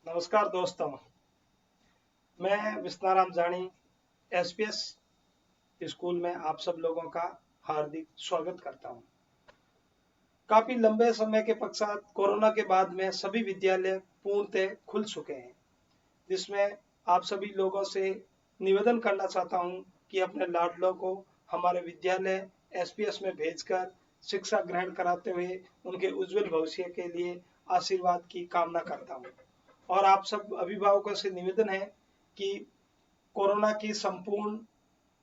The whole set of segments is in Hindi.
नमस्कार दोस्तों, मैं विस्ताराम जानी एसपीएस स्कूल में आप सब लोगों का हार्दिक स्वागत करता हूं। काफी लंबे समय के पश्चात कोरोना के बाद में सभी विद्यालय पूर्णतः खुल चुके हैं, जिसमें आप सभी लोगों से निवेदन करना चाहता हूं कि अपने लाडलों को हमारे विद्यालय एसपीएस में भेजकर शिक्षा ग्रहण कराते हुए उनके उज्जवल भविष्य के लिए आशीर्वाद की कामना करता हूं। और आप सब अभिभावकों से निवेदन है कि कोरोना की संपूर्ण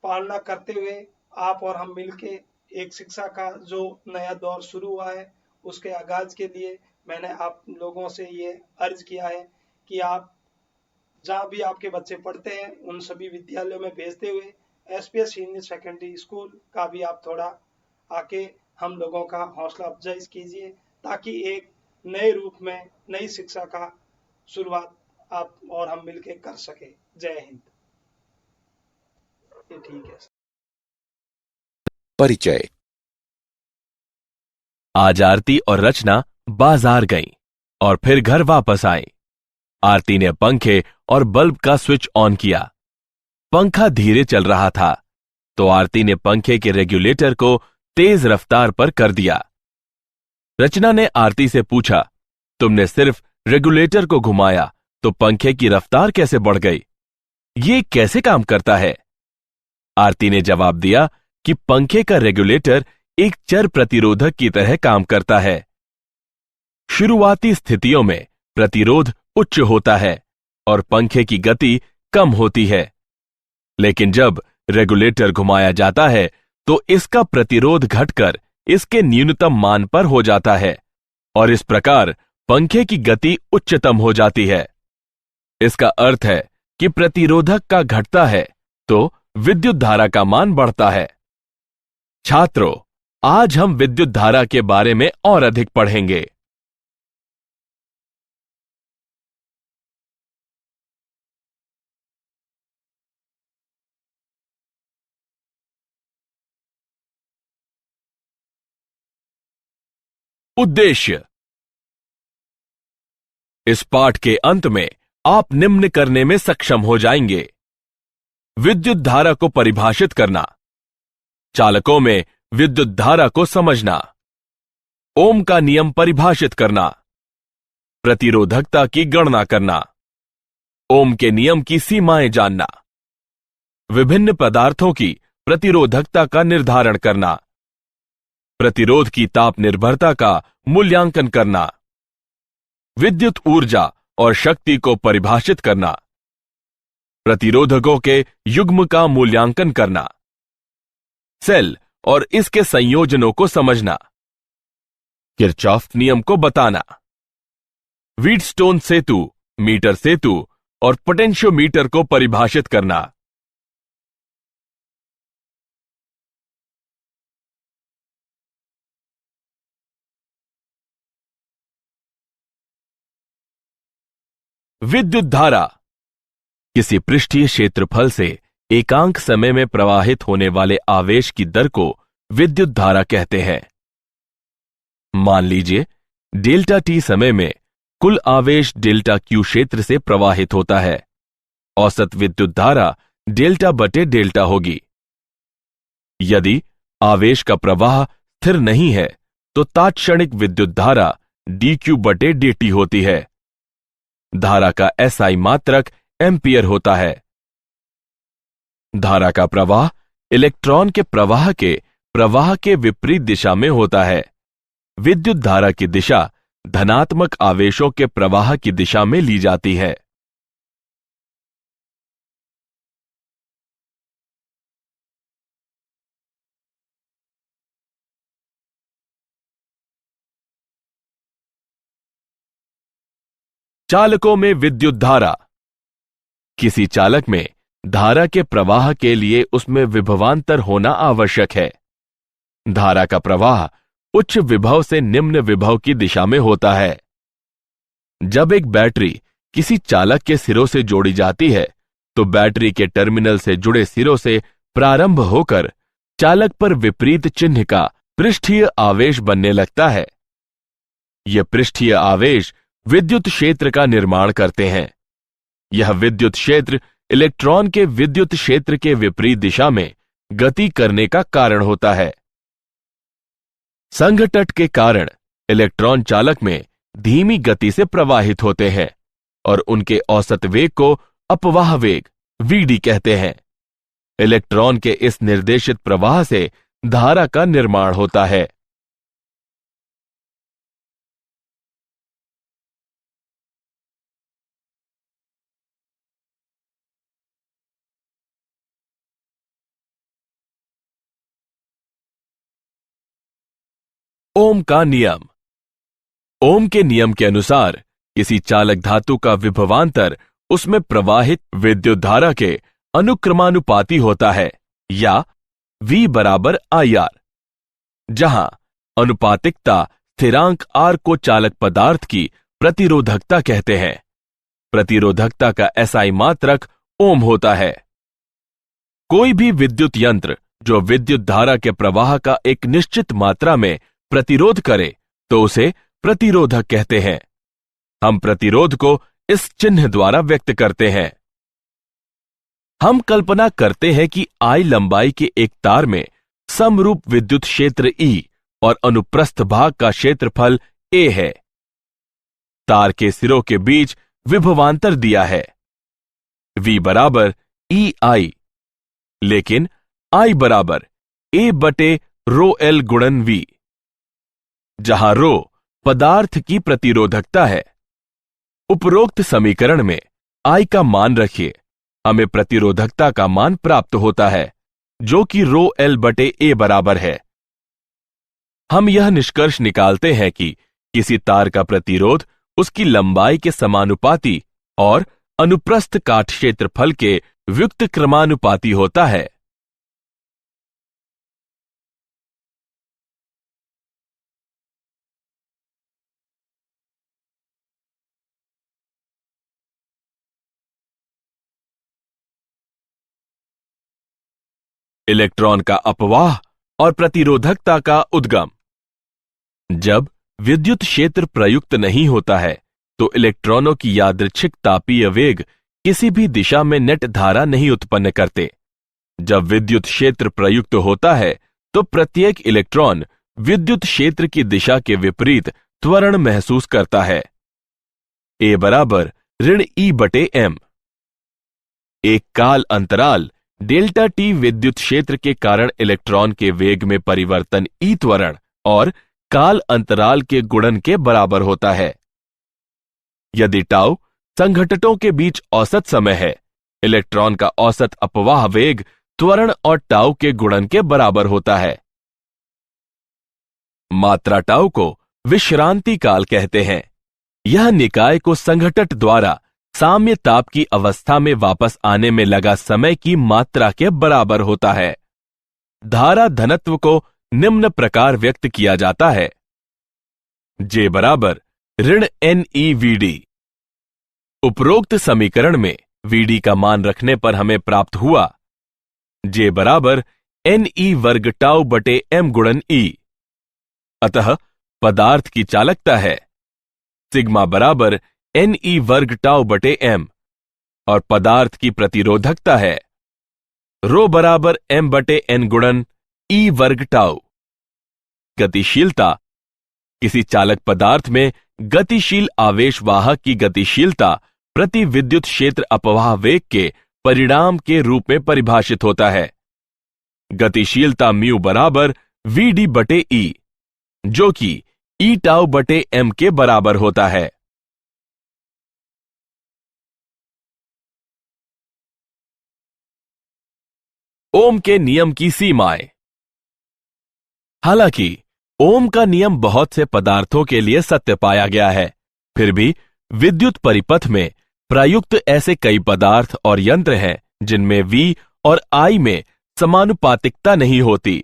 पालना करते हुए आप और हम मिलके एक शिक्षा का जो नया दौर शुरू हुआ है उसके आगाज के लिए मैंने आप लोगों से ये अर्ज किया है कि आप जहाँ भी आपके बच्चे पढ़ते हैं उन सभी विद्यालयों में भेजते हुए एसपीएस सीनियर सेकेंडरी स्कूल का भी आप थोड़ा आके हम लोगों का हौसला अफजाई कीजिए, ताकि एक नए रूप में नई शिक्षा का शुरुआत आप और हम मिलके कर सके। जय हिंद। ये ठीक है। परिचय। आज आरती और रचना बाजार गईं और फिर घर वापस आईं। आरती ने पंखे और बल्ब का स्विच ऑन किया। पंखा धीरे चल रहा था तो आरती ने पंखे के रेगुलेटर को तेज रफ्तार पर कर दिया। रचना ने आरती से पूछा, तुमने सिर्फ रेगुलेटर को घुमाया तो पंखे की रफ्तार कैसे बढ़ गई? ये कैसे काम करता है? आरती ने जवाब दिया कि पंखे का रेगुलेटर एक चर प्रतिरोधक की तरह काम करता है। शुरुआती स्थितियों में प्रतिरोध उच्च होता है और पंखे की गति कम होती है, लेकिन जब रेगुलेटर घुमाया जाता है तो इसका प्रतिरोध घटकर इसके न्यूनतम मान पर हो जाता है और इस प्रकार पंखे की गति उच्चतम हो जाती है। इसका अर्थ है कि प्रतिरोधक का घटता है तो विद्युत धारा का मान बढ़ता है। छात्रों, आज हम विद्युत धारा के बारे में और अधिक पढ़ेंगे। उद्देश्य। इस पाठ के अंत में आप निम्न करने में सक्षम हो जाएंगे: विद्युत धारा को परिभाषित करना, चालकों में विद्युत धारा को समझना, ओम का नियम परिभाषित करना, प्रतिरोधकता की गणना करना, ओम के नियम की सीमाएं जानना, विभिन्न पदार्थों की प्रतिरोधकता का निर्धारण करना, प्रतिरोध की ताप निर्भरता का मूल्यांकन करना, विद्युत ऊर्जा और शक्ति को परिभाषित करना, प्रतिरोधकों के युग्म का मूल्यांकन करना, सेल और इसके संयोजनों को समझना, किरचॉफ नियम को बताना, व्हीटस्टोन सेतु, मीटर सेतु और पोटेंशियोमीटर को परिभाषित करना। विद्युत धारा किसी पृष्ठीय क्षेत्रफल से एकांक समय में प्रवाहित होने वाले आवेश की दर को विद्युत धारा कहते हैं। मान लीजिए डेल्टा टी समय में कुल आवेश डेल्टा क्यू क्षेत्र से प्रवाहित होता है। औसत विद्युत धारा डेल्टा बटे डेल्टा होगी। यदि आवेश का प्रवाह स्थिर नहीं है तो तात्क्षणिक विद्युत धारा डी क्यू बटे डी टी होती है। धारा का एसआई मात्रक एम्पियर होता है। धारा का प्रवाह इलेक्ट्रॉन के प्रवाह के विपरीत दिशा में होता है। विद्युत धारा की दिशा धनात्मक आवेशों के प्रवाह की दिशा में ली जाती है। चालकों में विद्युत धारा। किसी चालक में धारा के प्रवाह के लिए उसमें विभवांतर होना आवश्यक है। धारा का प्रवाह उच्च विभव से निम्न विभव की दिशा में होता है। जब एक बैटरी किसी चालक के सिरों से जोड़ी जाती है तो बैटरी के टर्मिनल से जुड़े सिरों से प्रारंभ होकर चालक पर विपरीत चिन्ह का पृष्ठीय आवेश बनने लगता है। यह पृष्ठीय आवेश विद्युत क्षेत्र का निर्माण करते हैं। यह विद्युत क्षेत्र इलेक्ट्रॉन के विद्युत क्षेत्र के विपरीत दिशा में गति करने का कारण होता है। संघटट के कारण इलेक्ट्रॉन चालक में धीमी गति से प्रवाहित होते हैं और उनके औसत वेग को अपवाह वेग वीडी कहते हैं। इलेक्ट्रॉन के इस निर्देशित प्रवाह से धारा का निर्माण होता है। ओम का नियम। ओम के नियम के अनुसार किसी चालक धातु का विभवांतर उसमें प्रवाहित विद्युत धारा के अनुक्रमानुपाती होता है या V बराबर IR, जहां अनुपातिकता स्थिरांक R को चालक पदार्थ की प्रतिरोधकता कहते हैं। प्रतिरोधकता का SI मात्रक ओम होता है। कोई भी विद्युत यंत्र जो विद्युत धारा के प्रवाह का एक निश्चित मात्रा में प्रतिरोध करे तो उसे प्रतिरोधक कहते हैं। हम प्रतिरोध को इस चिन्ह द्वारा व्यक्त करते हैं। हम कल्पना करते हैं कि I लंबाई के एक तार में समरूप विद्युत क्षेत्र E और अनुप्रस्थ भाग का क्षेत्रफल A है। तार के सिरों के बीच विभवांतर दिया है V बराबर EI, लेकिन I बराबर A बटे रो L गुणन V, जहां रो पदार्थ की प्रतिरोधकता है। उपरोक्त समीकरण में I का मान रखिए, हमें प्रतिरोधकता का मान प्राप्त होता है जो कि रो L बटे A बराबर है। हम यह निष्कर्ष निकालते हैं कि किसी तार का प्रतिरोध उसकी लंबाई के समानुपाती और अनुप्रस्थ काट क्षेत्रफल के व्युक्त क्रमानुपाती होता है। इलेक्ट्रॉन का अपवाह और प्रतिरोधकता का उद्गम। जब विद्युत क्षेत्र प्रयुक्त नहीं होता है तो इलेक्ट्रॉनों की यादृच्छिक तापीय वेग किसी भी दिशा में नेट धारा नहीं उत्पन्न करते। जब विद्युत क्षेत्र प्रयुक्त होता है तो प्रत्येक इलेक्ट्रॉन विद्युत क्षेत्र की दिशा के विपरीत त्वरण महसूस करता है। A बराबर ऋण E बटे M। एक काल अंतराल डेल्टा T विद्युत क्षेत्र के कारण इलेक्ट्रॉन के वेग में परिवर्तन E त्वरण और काल अंतराल के गुणन के बराबर होता है। यदि टाउ संघटटों के बीच औसत समय है, इलेक्ट्रॉन का औसत अपवाह वेग त्वरण और टाउ के गुणन के बराबर होता है। मात्रा टाउ को विश्रांति काल कहते हैं। यह निकाय को संघटट द्वारा साम्य ताप की अवस्था में वापस आने में लगा समय की मात्रा के बराबर होता है। धारा घनत्व को निम्न प्रकार व्यक्त किया जाता है। J बराबर ऋण NeVd। उपरोक्त समीकरण में Vd का मान रखने पर हमें प्राप्त हुआ J बराबर Ne वर्ग टाउ बटे M गुणन E। अतः पदार्थ की चालकता है सिग्मा बराबर Ne वर्ग टाउ बटे M और पदार्थ की प्रतिरोधकता है रो बराबर M बटे N गुणन E वर्ग टाउ। गतिशीलता। किसी चालक पदार्थ में गतिशील आवेश वाहक की गतिशीलता प्रति विद्युत क्षेत्र अपवाह वेग के परिणाम के रूप में परिभाषित होता है। गतिशीलता म्यू बराबर Vd बटे E, जो कि E टाउ बटे M के बराबर होता है। ओम के नियम की सीमाएं। हालांकि ओम का नियम बहुत से पदार्थों के लिए सत्य पाया गया है, फिर भी विद्युत परिपथ में प्रयुक्त ऐसे कई पदार्थ और यंत्र हैं जिनमें V और I में समानुपातिकता नहीं होती।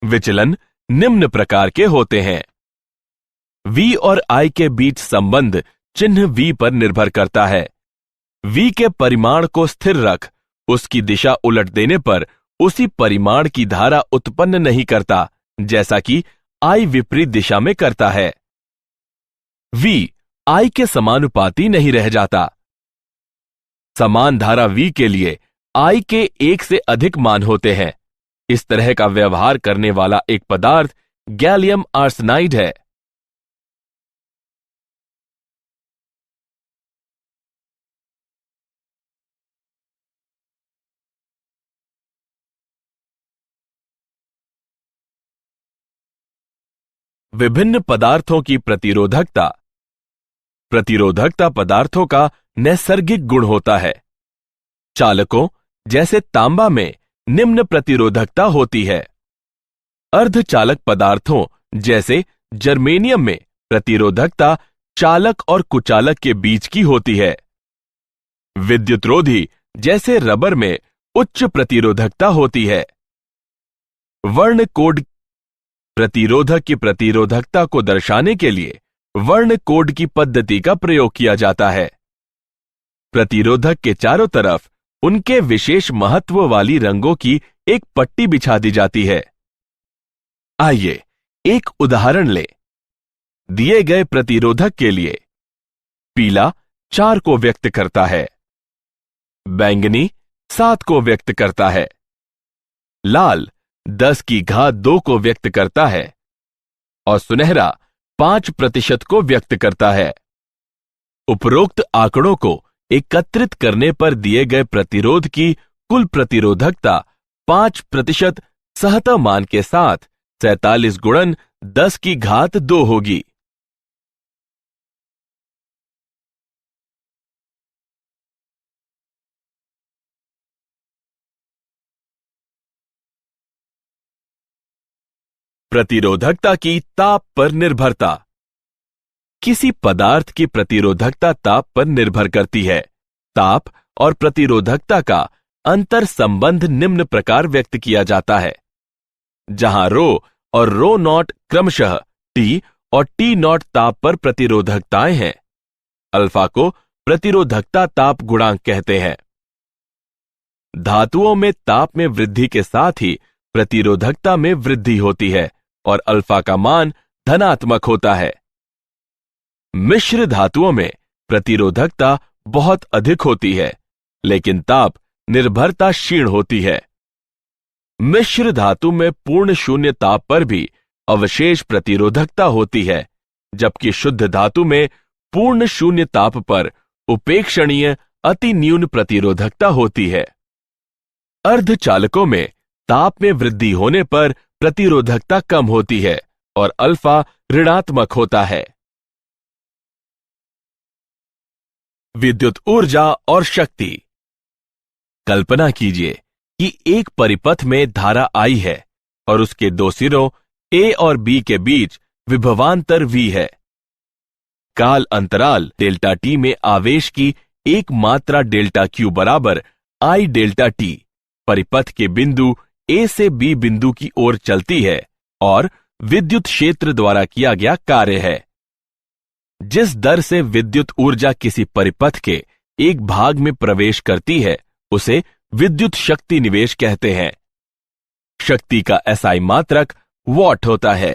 विचलन निम्न प्रकार के होते हैं। V और I के बीच संबंध चिन्ह V पर निर्भर करता है। V के परिमाण को स्थिर रख उसकी दिशा उलट देने पर उसी परिमाण की धारा उत्पन्न नहीं करता, जैसा कि I विपरीत दिशा में करता है। V I के समानुपाती नहीं रह जाता। समान धारा V के लिए I के एक से अधिक मान होते हैं। इस तरह का व्यवहार करने वाला एक पदार्थ गैलियम आर्सेनाइड है। विभिन्न पदार्थों की प्रतिरोधकता। प्रतिरोधकता पदार्थों का नैसर्गिक गुण होता है। चालकों जैसे तांबा में निम्न प्रतिरोधकता होती है। अर्धचालक पदार्थों जैसे जर्मेनियम में प्रतिरोधकता चालक और कुचालक के बीच की होती है। विद्युतरोधी जैसे रबर में उच्च प्रतिरोधकता होती है। वर्ण कोड प्रतिरोधक की प्रतिरोधकता को दर्शाने के लिए वर्ण कोड की पद्धति का प्रयोग किया जाता है। प्रतिरोधक के चारों तरफ उनके विशेष महत्व वाली रंगों की एक पट्टी बिछा दी जाती है। आइए एक उदाहरण लें। दिए गए प्रतिरोधक के लिए पीला 4 को व्यक्त करता है, बैंगनी 7 को व्यक्त करता है, लाल 10 की घात 2 को व्यक्त करता है और सुनहरा 5% को व्यक्त करता है। उपरोक्त आंकड़ों को एकत्रित करने पर दिए गए प्रतिरोध की कुल प्रतिरोधकता 5% सहता मान के साथ 47 गुणन 10 की घात 2 होगी। प्रतिरोधकता की ताप पर निर्भरता। किसी पदार्थ की प्रतिरोधकता ताप पर निर्भर करती है। ताप और प्रतिरोधकता का अंतर संबंध निम्न प्रकार व्यक्त किया जाता है, जहां रो और रो नॉट क्रमशः टी और टी नॉट ताप पर प्रतिरोधकताएं हैं। अल्फा को प्रतिरोधकता ताप गुणांक कहते हैं। धातुओं में ताप में वृद्धि के साथ ही प्रतिरोधकता में वृद्धि होती है और अल्फा का मान धनात्मक होता है। मिश्र धातुओं में प्रतिरोधकता बहुत अधिक होती है, लेकिन ताप निर्भरता क्षीण होती है। मिश्र धातु में पूर्ण शून्य ताप पर भी अवशेष प्रतिरोधकता होती है, जबकि शुद्ध धातु में पूर्ण शून्य ताप पर उपेक्षणीय अति न्यून प्रतिरोधकता होती है। अर्धचालकों में ताप में वृद्धि होने पर प्रतिरोधकता कम होती है और अल्फा ऋणात्मक होता है। विद्युत ऊर्जा और शक्ति। कल्पना कीजिए कि एक परिपथ में धारा I है और उसके दो सिरों A और B के बीच विभवांतर V है। काल अंतराल डेल्टा T में आवेश की एक मात्रा डेल्टा Q बराबर I डेल्टा T परिपथ के बिंदु A से B बिंदु की ओर चलती है और विद्युत क्षेत्र द्वारा किया गया कार्य है। जिस दर से विद्युत ऊर्जा किसी परिपथ के एक भाग में प्रवेश करती है उसे विद्युत शक्ति निवेश कहते हैं। शक्ति का SI मात्रक वॉट होता है।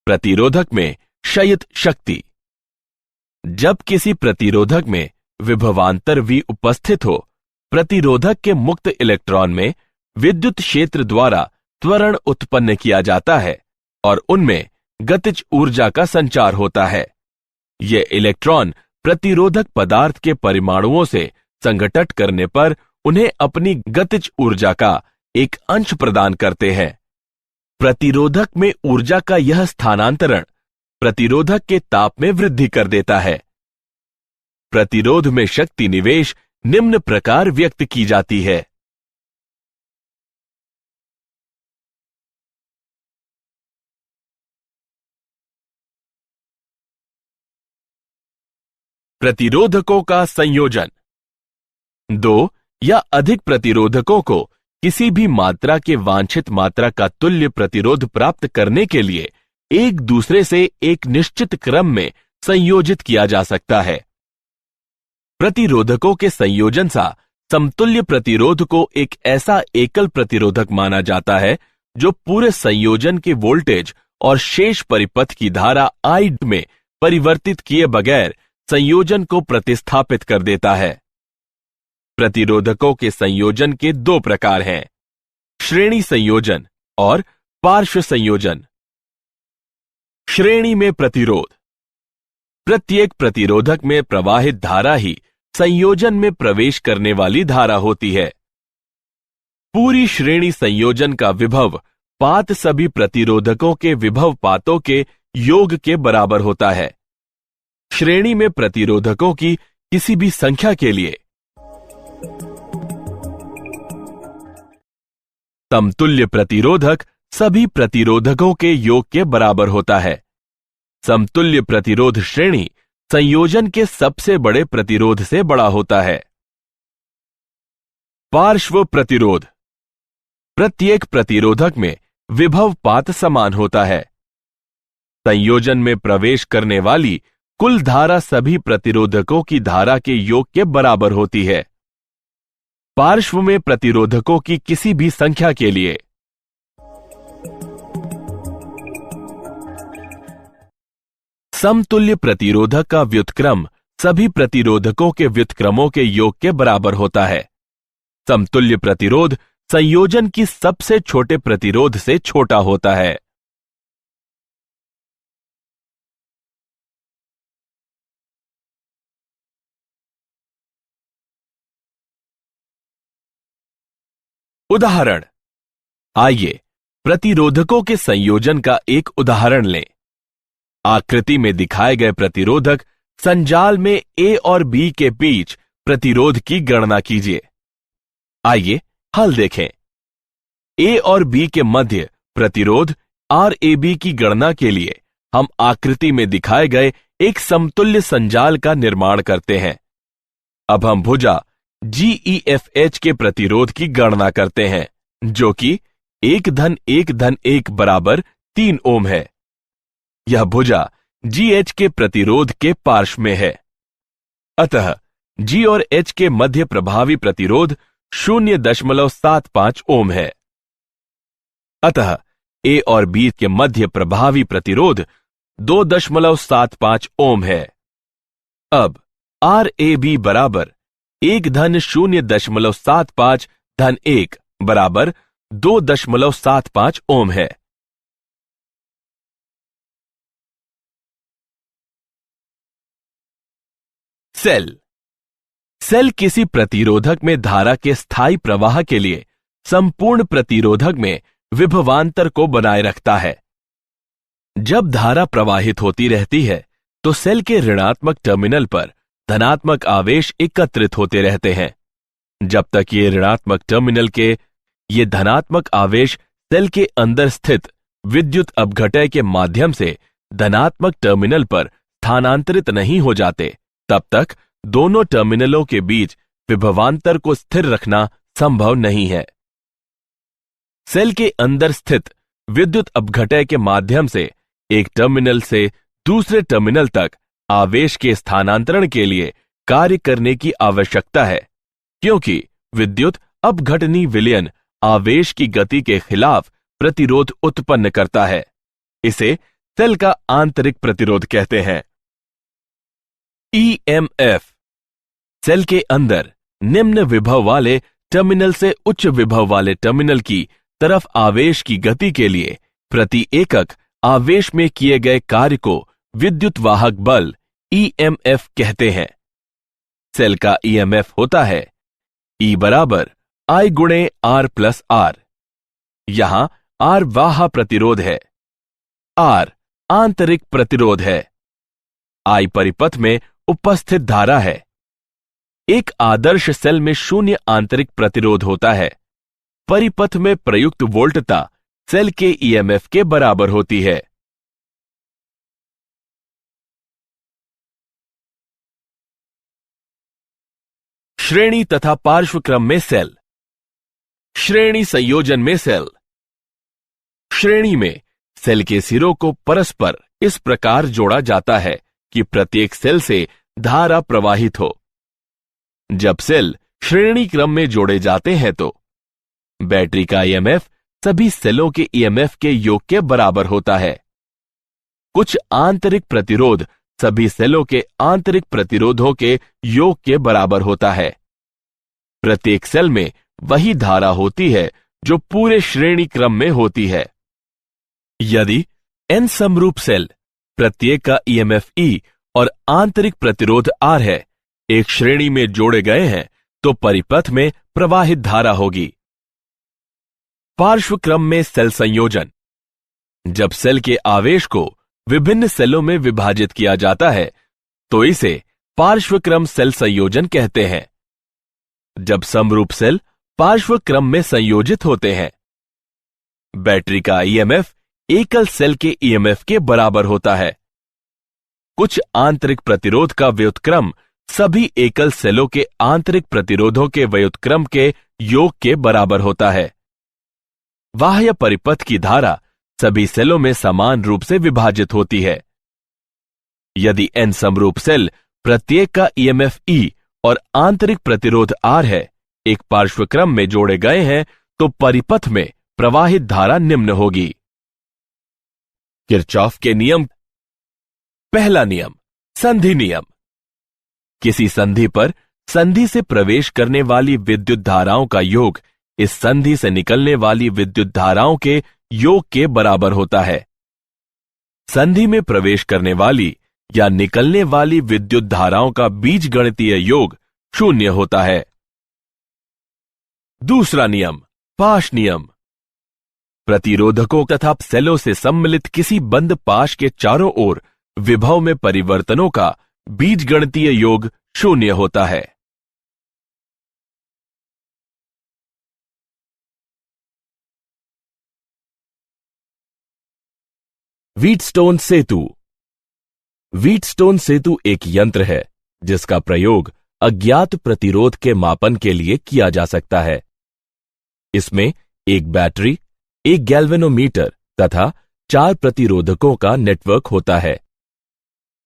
प्रतिरोधक में क्षयित शक्ति। जब किसी प्रतिरोधक में विभवांतर V उपस्थित हो, प्रतिरोधक के मुक्त इलेक्ट्रॉन में विद्युत क्षेत्र द्वारा त्वरण उत्पन्न किया जाता है और उनमें गतिज ऊर्जा का संचार होता है। ये इलेक्ट्रॉन प्रतिरोधक पदार्थ के परमाणुओं से संघटन करने पर उन्हें अपनी गतिज ऊर्जा का एक अंश प्रदान करते हैं। प्रतिरोधक में ऊर्जा का यह स्थानांतरण प्रतिरोधक के ताप में वृद्धि कर देता है। प्रतिरोध में शक्ति निवेश निम्न प्रकार व्यक्त की जाती है। प्रतिरोधकों का संयोजन। दो या अधिक प्रतिरोधकों को किसी भी मात्रा के वांछित मात्रा का तुल्य प्रतिरोध प्राप्त करने के लिए एक दूसरे से एक निश्चित क्रम में संयोजित किया जा सकता है। प्रतिरोधकों के संयोजन सा समतुल्य प्रतिरोध को एक ऐसा एकल प्रतिरोधक माना जाता है जो पूरे संयोजन के वोल्टेज और शेष परिपथ की धारा I में परिवर्तित किए बगैर संयोजन को प्रतिस्थापित कर देता है। प्रतिरोधकों के संयोजन के दो प्रकार हैं, श्रेणी संयोजन और पार्श्व संयोजन। श्रेणी में प्रतिरोध। प्रत्येक प्रतिरोधक में प्रवाहित धारा ही संयोजन में प्रवेश करने वाली धारा होती है। पूरी श्रेणी संयोजन का विभव पात सभी प्रतिरोधकों के विभव पातों के योग के बराबर होता है। श्रेणी में प्रतिरोधकों की किसी भी संख्या के लिए समतुल्य प्रतिरोधक सभी प्रतिरोधकों के योग के बराबर होता है। समतुल्य प्रतिरोध श्रेणी संयोजन के सबसे बड़े प्रतिरोध से बड़ा होता है। पार्श्व प्रतिरोध। प्रत्येक प्रतिरोधक में विभव पात समान होता है। संयोजन में प्रवेश करने वाली कुल धारा सभी प्रतिरोधकों की धारा के योग के बराबर होती है। पार्श्व में प्रतिरोधकों की किसी भी संख्या के लिए समतुल्य प्रतिरोधक का व्युत्क्रम सभी प्रतिरोधकों के व्युत्क्रमों के योग के बराबर होता है। समतुल्य प्रतिरोध संयोजन की सबसे छोटे प्रतिरोध से छोटा होता है। उदाहरण। आइए प्रतिरोधकों के संयोजन का एक उदाहरण लें। आकृति में दिखाए गए प्रतिरोधक संजाल में ए और बी के बीच प्रतिरोध की गणना कीजिए। आइए हल देखें। ए और बी के मध्य प्रतिरोध RAB की गणना के लिए हम आकृति में दिखाए गए एक समतुल्य संजाल का निर्माण करते हैं। अब हम भुजा GEFH के प्रतिरोध की गणना करते हैं, जो कि 1-1-1 बराबर 3 ओम है। यह भुजा GH के प्रतिरोध के पार्श्व में है। अतः G और H के मध्य प्रभावी प्रतिरोध 0.75 ओम है। अतः A और B के मध्य प्रभावी प्रतिरोध 2.75 ओम है। अब RAB बराबर 1-0.75-1 बराबर 2.75 ओम है। सेल किसी प्रतिरोधक में धारा के स्थायी प्रवाह के लिए संपूर्ण प्रतिरोधक में विभवांतर को बनाए रखता है। जब धारा प्रवाहित होती रहती है तो सेल के ऋणात्मक टर्मिनल पर धनात्मक आवेश एकत्रित होते रहते हैं। जब तक ये ऋणात्मक टर्मिनल के ये धनात्मक आवेश सेल के अंदर स्थित विद्युत अपघटय के माध्यम से धनात्मक टर्मिनल पर स्थानांतरित नहीं हो जाते, तब तक दोनों टर्मिनलों के बीच विभवांतर को स्थिर रखना संभव नहीं है। सेल के अंदर स्थित विद्युत अपघटय के माध्यम से एक टर्मिनल से दूसरे टर्मिनल तक आवेश के स्थानांतरण के लिए कार्य करने की आवश्यकता है, क्योंकि विद्युत अपघटनी विलयन आवेश की गति के खिलाफ प्रतिरोध उत्पन्न करता है। इसे सेल का आंतरिक प्रतिरोध कहते हैं। EMF। सेल के अंदर निम्न विभव वाले टर्मिनल से उच्च विभव वाले टर्मिनल की तरफ आवेश की गति के लिए प्रति एकक आवेश में किए गए कार्य को विद्युत वाहक बल EMF कहते हैं। सेल का EMF होता है E बराबर I गुणे R प्लस R। यहां R वाह प्रतिरोध है, R आंतरिक प्रतिरोध है, I परिपथ में उपस्थित धारा है। एक आदर्श सेल में 0 आंतरिक प्रतिरोध होता है। परिपथ में प्रयुक्त वोल्टता सेल के EMF के बराबर होती है। श्रेणी तथा पार्श्व क्रम में सेल। श्रेणी संयोजन में सेल। श्रेणी में सेल के सिरों को परस्पर इस प्रकार जोड़ा जाता है कि प्रत्येक सेल से धारा प्रवाहित हो। जब सेल श्रेणी क्रम में जोड़े जाते हैं तो बैटरी का EMF सभी सेलों के EMF के योग के बराबर होता है। कुछ आंतरिक प्रतिरोध सभी सेलों के आंतरिक प्रतिरोधों के योग के बराबर होता है। प्रत्येक सेल में वही धारा होती है जो पूरे श्रेणी क्रम में होती है। यदि n समरूप सेल प्रत्येक का ईएमएफ E और आंतरिक प्रतिरोध R है, एक श्रेणी में जोड़े गए हैं, तो परिपथ में प्रवाहित धारा होगी। पार्श्व क्रम में सेल संयोजन। जब सेल के आवेश को विभिन्न सेलों में विभाजित किया जाता है तो इसे पार्श्व क्रम सेल संयोजन कहते हैं। जब समरूप सेल पार्श्व क्रम में संयोजित होते हैं, बैटरी का ईएमएफ एकल सेल के ईएमएफ के बराबर होता है। कुछ आंतरिक प्रतिरोध का व्युत्क्रम सभी एकल सेलों के आंतरिक प्रतिरोधों के व्युत्क्रम के योग के बराबर होता है। बाह्य परिपथ की धारा सभी सेलों में समान रूप से विभाजित होती है। यदि n समरूप सेल प्रत्येक का ईएमएफ E और आंतरिक प्रतिरोध R है, एक पार्श्व क्रम में जोड़े गए हैं, तो परिपथ में प्रवाहित धारा निम्न होगी। किरचॉफ के नियम। पहला नियम, संधि नियम। किसी संधि पर संधि से प्रवेश करने वाली विद्युत धाराओं का योग इस संधि से निकलने वाली विद्युत धाराओं के योग के बराबर होता है। संधि में प्रवेश करने वाली या निकलने वाली विद्युत धाराओं का बीजगणितीय योग 0 होता है। दूसरा नियम, पाश नियम। प्रतिरोधकों तथा सेलों से सम्मिलित किसी बंद पाश के चारों ओर विभव में परिवर्तनों का बीजगणितीय योग 0 होता है। व्हीटस्टोन सेतु। व्हीटस्टोन सेतु एक यंत्र है जिसका प्रयोग अज्ञात प्रतिरोध के मापन के लिए किया जा सकता है। इसमें एक बैटरी, एक गैल्वेनोमीटर तथा 4 प्रतिरोधकों का नेटवर्क होता है।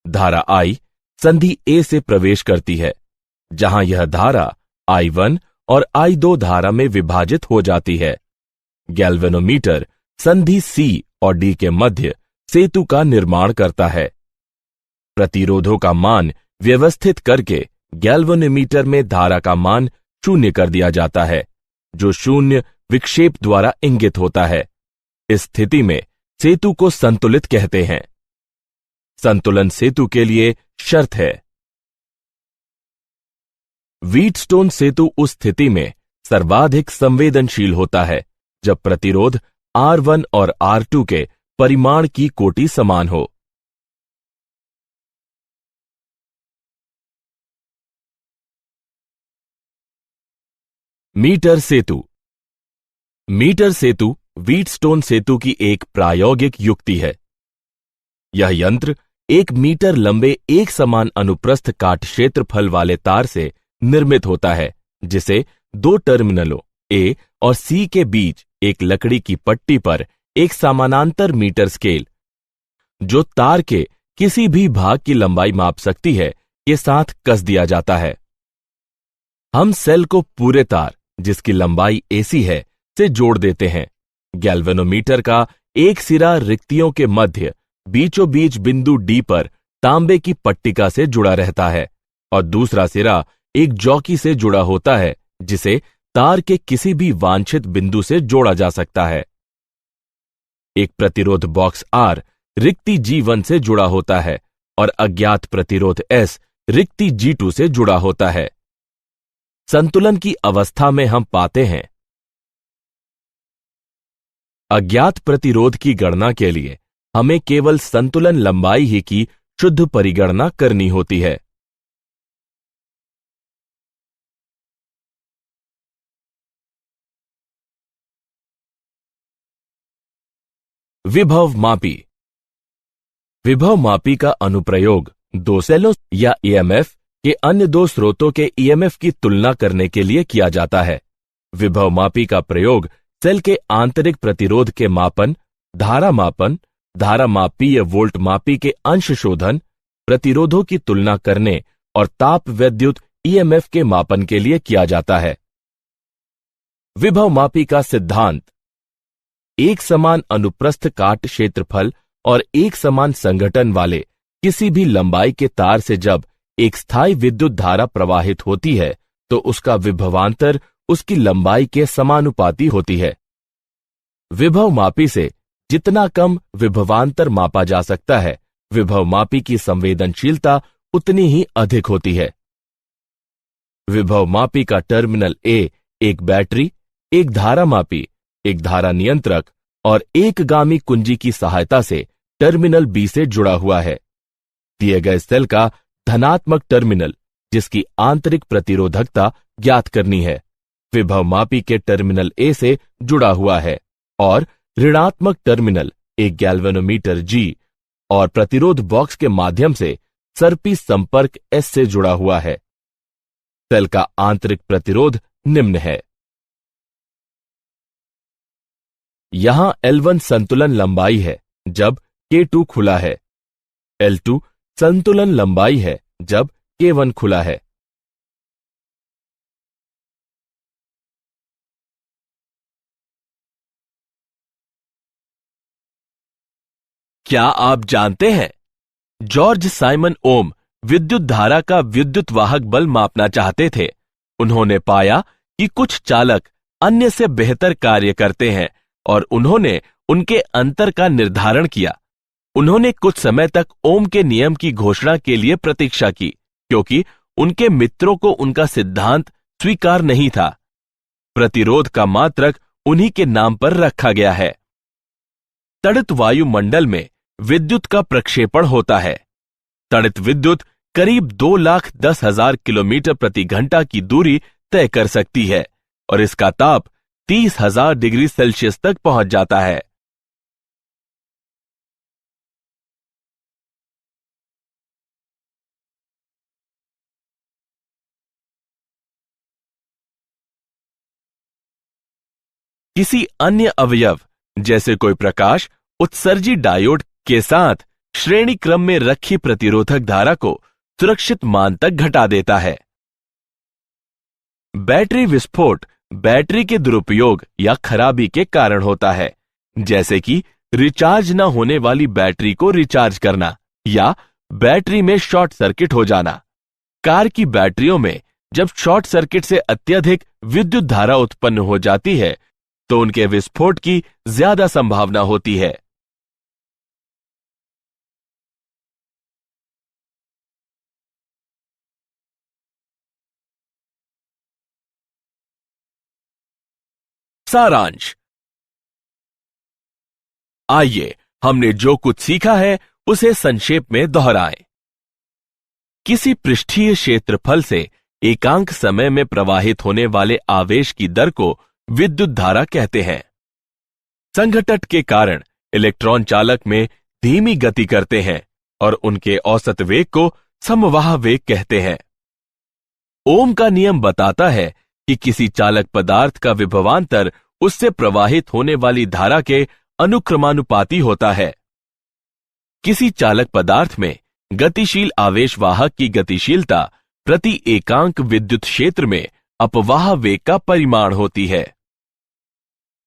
धारा I संधि A से प्रवेश करती है, जहां यह धारा I1 और I2 धारा में विभाजित हो जाती है। गैल्वेनोमीटर संधि C और D के मध्य सेतु का निर्माण करता है। प्रतिरोधों का मान व्यवस्थित करके गैल्वेनोमीटर में धारा का मान 0 कर दिया जाता है, जो 0 विक्षेप द्वारा इंगित होता है। इस स्थिति में सेतु को संतुलित कहते हैं। संतुलन सेतु के लिए शर्त है। व्हीटस्टोन सेतु उस स्थिति में सर्वाधिक संवेदनशील होता है जब प्रतिरोध R1 और R2 के परिमाण की कोटि समान हो। मीटर सेतु। मीटर सेतु व्हीटस्टोन सेतु की एक प्रायोगिक युक्ति है। यह यंत्र 1 मीटर लंबे एक समान अनुप्रस्थ काट क्षेत्रफल वाले तार से निर्मित होता है, जिसे 2 टर्मिनलों A और C के बीच एक लकड़ी की पट्टी पर एक समानांतर मीटर स्केल, जो तार के किसी भी भाग की लंबाई माप सकती है, के साथ कस दिया जाता है। हम सेल को पूरे तार, जिसकी लंबाई AC है, से जोड़ देते हैं। गैल्वेनोमीटर का एक सिरा रिक्तियों के मध्य बीचों बीच बिंदु D पर तांबे की पट्टिका से जुड़ा रहता है और दूसरा सिरा एक जॉकी से जुड़ा होता है, जिसे तार के किसी भी वांछित बिंदु से जोड़ा जा सकता है। एक प्रतिरोध बॉक्स R रिक्ति G1 से जुड़ा होता है और अज्ञात प्रतिरोध S रिक्ति G2 से जुड़ा होता है। संतुलन की अवस्था में हम पाते हैं, अज्ञात प्रतिरोध की गणना के लिए हमें केवल संतुलन लंबाई ही की शुद्ध परिगणना करनी होती है। विभव मापी। विभव मापी का अनुप्रयोग 2 सेलों या ईएमएफ के अन्य 2 स्रोतों के ईएमएफ की तुलना करने के लिए किया जाता है। विभव मापी का प्रयोग सेल के आंतरिक प्रतिरोध के मापन, धारा मापीय वोल्ट मापी के अंश शोधन, प्रतिरोधों की तुलना करने और ताप विद्युत ईएमएफ के मापन के लिए किया जाता है। विभव मापी का सिद्धांत। एक समान अनुप्रस्थ काट क्षेत्रफल और एक समान संघटन वाले किसी भी लंबाई के तार से जब एक स्थायी विद्युत धारा प्रवाहित होती है तो उसका विभवांतर उसकी लंबाई के समानुपाती होती है। विभव मापी से जितना कम विभवांतर मापा जा सकता है, विभव मापी की संवेदनशीलता उतनी ही अधिक होती है। विभव मापी का टर्मिनल ए एक बैटरी, एक धारा मापी, एक धारा नियंत्रक और एक गामी कुंजी की सहायता से टर्मिनल बी से जुड़ा हुआ है। दिए गए सेल का धनात्मक टर्मिनल, जिसकी आंतरिक प्रतिरोधकता ज्ञात करनी है, विभव मापी के टर्मिनल ए से जुड़ा हुआ है और ऋणात्मक टर्मिनल एक गैल्वेनोमीटर जी और प्रतिरोध बॉक्स के माध्यम से सर्पी संपर्क एस से जुड़ा हुआ है। सेल का आंतरिक प्रतिरोध निम्न है। यहां L1 संतुलन लंबाई है जब K2 खुला है। L2 संतुलन लंबाई है जब K1 खुला है। क्या आप जानते हैं, जॉर्ज साइमन ओम विद्युत धारा का विद्युत वाहक बल मापना चाहते थे। उन्होंने पाया कि कुछ चालक अन्य से बेहतर कार्य करते हैं और उन्होंने उनके अंतर का निर्धारण किया। उन्होंने कुछ समय तक ओम के नियम की घोषणा के लिए प्रतीक्षा की, क्योंकि उनके मित्रों को उनका सिद्धांत स्वीकार नहीं था। प्रतिरोध का मात्रक उन्हीं के नाम पर रखा गया है। तड़ित वायुमंडल में विद्युत का प्रक्षेपण होता है। तड़ित विद्युत करीब 2,10,000 किलोमीटर प्रति घंटा की दूरी तय कर सकती है और इसका ताप 30,000 डिग्री सेल्सियस तक पहुंच जाता है। किसी अन्य अवयव जैसे कोई प्रकाश उत्सर्जी डायोड के साथ श्रेणी क्रम में रखी प्रतिरोधक धारा को सुरक्षित मान तक घटा देता है। बैटरी विस्फोट बैटरी के दुरुपयोग या खराबी के कारण होता है, जैसे कि रिचार्ज न होने वाली बैटरी को रिचार्ज करना या बैटरी में शॉर्ट सर्किट हो जाना। कार की बैटरियों में जब शॉर्ट सर्किट से अत्यधिक विद्युत धारा उत्पन्न हो जाती है तो उनके विस्फोट की ज्यादा संभावना होती है। सारांश। आइए हमने जो कुछ सीखा है उसे संक्षेप में दोहराएं। किसी पृष्ठीय क्षेत्रफल से एकांक समय में प्रवाहित होने वाले आवेश की दर को विद्युत धारा कहते हैं। संघटन के कारण इलेक्ट्रॉन चालक में धीमी गति करते हैं और उनके औसत वेग को समवाह वेग कहते हैं। ओम का नियम बताता है कि किसी चालक पदार्थ का विभवांतर उससे प्रवाहित होने वाली धारा के अनुक्रमानुपाती होता है। किसी चालक पदार्थ में गतिशील आवेश वाहक की गतिशीलता प्रति एकांक विद्युत क्षेत्र में अपवाह वेग का परिमाण होती है।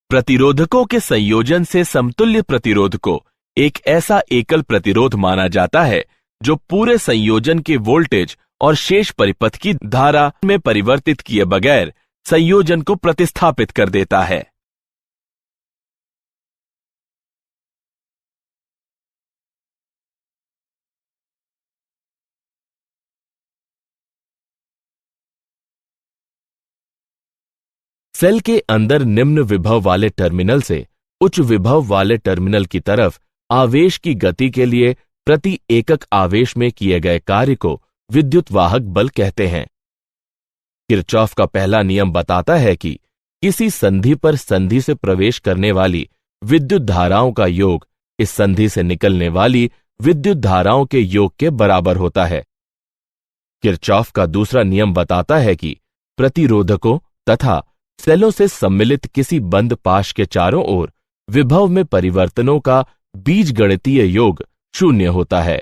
प्रतिरोधकों के संयोजन से समतुल्य प्रतिरोध को एक ऐसा एकल प्रतिरोध माना जाता है जो पूरे संयोजन के वोल्टेज और शेष परिपथ की धारा में परिवर्तित किए बगैर संयोजन को प्रतिस्थापित कर देता है। सेल के अंदर निम्न विभव वाले टर्मिनल से उच्च विभव वाले टर्मिनल की तरफ आवेश की गति के लिए प्रति एकक आवेश में किए गए कार्य को विद्युत वाहक बल कहते हैं। किरचॉफ का पहला नियम बताता है कि किसी संधि पर संधि से प्रवेश करने वाली विद्युत धाराओं का योग इस संधि से निकलने वाली विद्युत धाराओं के योग के बराबर होता है। किरचॉफ का दूसरा नियम बताता है कि प्रतिरोधकों तथा सेलों से सम्मिलित किसी बंद पाश के चारों ओर विभव में परिवर्तनों का बीजगणितीय योग शून्य होता है।